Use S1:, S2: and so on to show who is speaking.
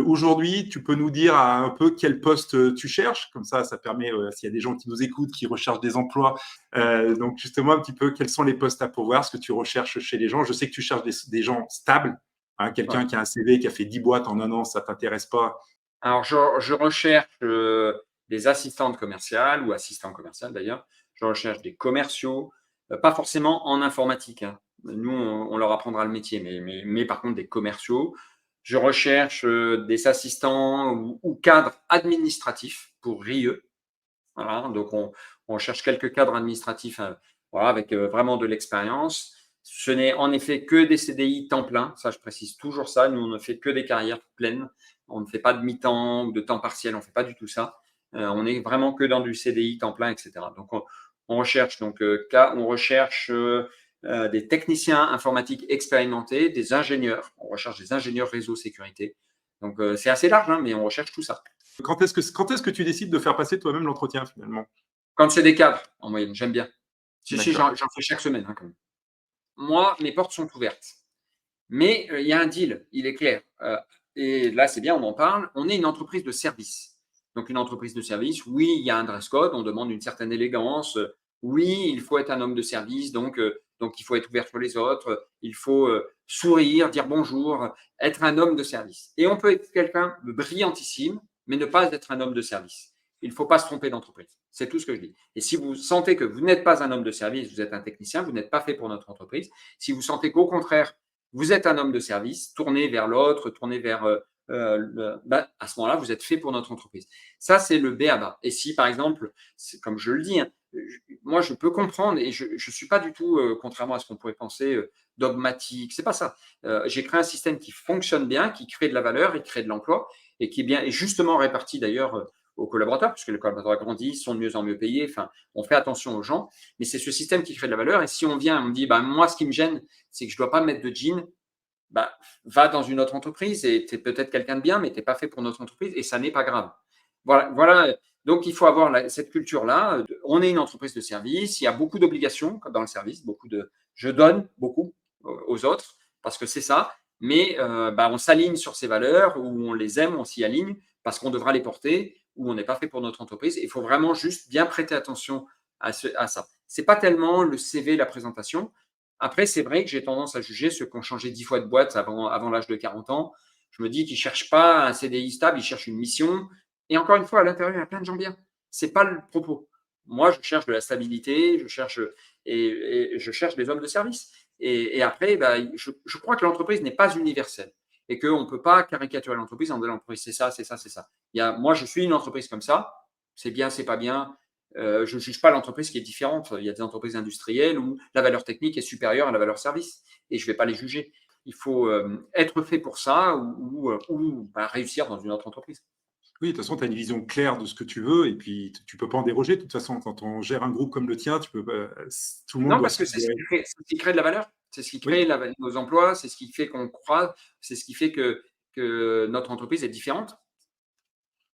S1: aujourd'hui, tu peux nous dire un peu quel poste tu cherches. Comme ça permet, s'il y a des gens qui nous écoutent, qui recherchent des emplois, donc justement un petit peu quels sont les postes à pourvoir, ce que tu recherches chez les gens. Je sais que tu cherches des gens stables. Hein, quelqu'un qui a un CV qui a fait 10 boîtes en un an, ça t'intéresse pas?
S2: Alors, je recherche des assistantes commerciales ou assistants commerciaux d'ailleurs. Je recherche des commerciaux, pas forcément en informatique, hein. Nous, on leur apprendra le métier, mais par contre des commerciaux. Je recherche des assistants ou cadres administratifs pour RIE. Voilà, donc on cherche quelques cadres administratifs voilà, avec vraiment de l'expérience. Ce n'est en effet que des CDI temps plein, ça je précise toujours ça. Nous, on ne fait que des carrières pleines. On ne fait pas de mi-temps ou de temps partiel, on ne fait pas du tout ça. On est vraiment que dans du CDI temps plein, etc. Donc on recherche des techniciens informatiques expérimentés, des ingénieurs. On recherche des ingénieurs réseau sécurité. Donc c'est assez large, hein, mais on recherche tout ça.
S1: Quand est-ce que tu décides de faire passer toi-même l'entretien finalement?
S2: Quand c'est des cadres, en moyenne, j'aime bien. Si,
S1: D'accord.
S2: j'en fais chaque semaine, hein, quand même. Moi, mes portes sont ouvertes. Mais il y a un deal, il est clair. Et là, c'est bien, on en parle. On est une entreprise de service. Donc, une entreprise de service, oui, il y a un dress code, on demande une certaine élégance. Oui, il faut être un homme de service, donc il faut être ouvert sur les autres. Il faut sourire, dire bonjour, être un homme de service. Et on peut être quelqu'un de brillantissime, mais ne pas être un homme de service. Il ne faut pas se tromper d'entreprise. C'est tout ce que je dis. Et si vous sentez que vous n'êtes pas un homme de service, vous êtes un technicien, vous n'êtes pas fait pour notre entreprise. Si vous sentez qu'au contraire, vous êtes un homme de service, tourné vers l'autre, tourné vers à ce moment-là, vous êtes fait pour notre entreprise. Ça, c'est le B à bas. Et si, par exemple, comme je le dis, hein, moi, je peux comprendre et je ne suis pas du tout, contrairement à ce qu'on pourrait penser, dogmatique. C'est pas ça. J'ai créé un système qui fonctionne bien, qui crée de la valeur, et crée de l'emploi et qui est bien et justement réparti d'ailleurs aux collaborateurs, puisque les collaborateurs grandissent, sont de mieux en mieux payés. Enfin, on fait attention aux gens, mais c'est ce système qui crée de la valeur. Et si on vient, on me dit, bah, moi, ce qui me gêne, c'est que je ne dois pas mettre de jean, bah, va dans une autre entreprise et tu es peut-être quelqu'un de bien, mais tu n'es pas fait pour notre entreprise et ça n'est pas grave. Voilà, voilà. Donc, il faut avoir cette culture-là. On est une entreprise de service. Il y a beaucoup d'obligations dans le service. Je donne beaucoup aux autres parce que c'est ça. Mais on s'aligne sur ces valeurs, où on les aime, on s'y aligne parce qu'on devra les porter, où on n'est pas fait pour notre entreprise. Il faut vraiment juste bien prêter attention à ça. Ce n'est pas tellement le CV, la présentation. Après, c'est vrai que j'ai tendance à juger ceux qui ont changé 10 fois de boîte avant l'âge de 40 ans. Je me dis qu'ils ne cherchent pas un CDI stable, ils cherchent une mission. Et encore une fois, à l'intérieur, il y a plein de gens bien. Ce n'est pas le propos. Moi, je cherche de la stabilité, je cherche des hommes de service. Et après, je crois que l'entreprise n'est pas universelle et qu'on ne peut pas caricaturer l'entreprise en disant l'entreprise, c'est ça, c'est ça, c'est ça. Moi, je suis une entreprise comme ça. C'est bien, c'est pas bien. Je ne juge pas l'entreprise qui est différente. Il y a des entreprises industrielles où la valeur technique est supérieure à la valeur service et je ne vais pas les juger. Il faut être fait pour ça ou réussir dans une autre entreprise.
S1: Oui, de toute façon, tu as une vision claire de ce que tu veux et puis tu peux pas en déroger. De toute façon, quand on gère un groupe comme le tien, tout le monde
S2: Non,
S1: doit
S2: parce
S1: se
S2: que c'est ce
S1: considérer.
S2: qui crée de la valeur. C'est ce qui crée
S1: Oui.
S2: nos emplois, c'est ce qui fait qu'on croit, c'est ce qui fait que notre entreprise est différente.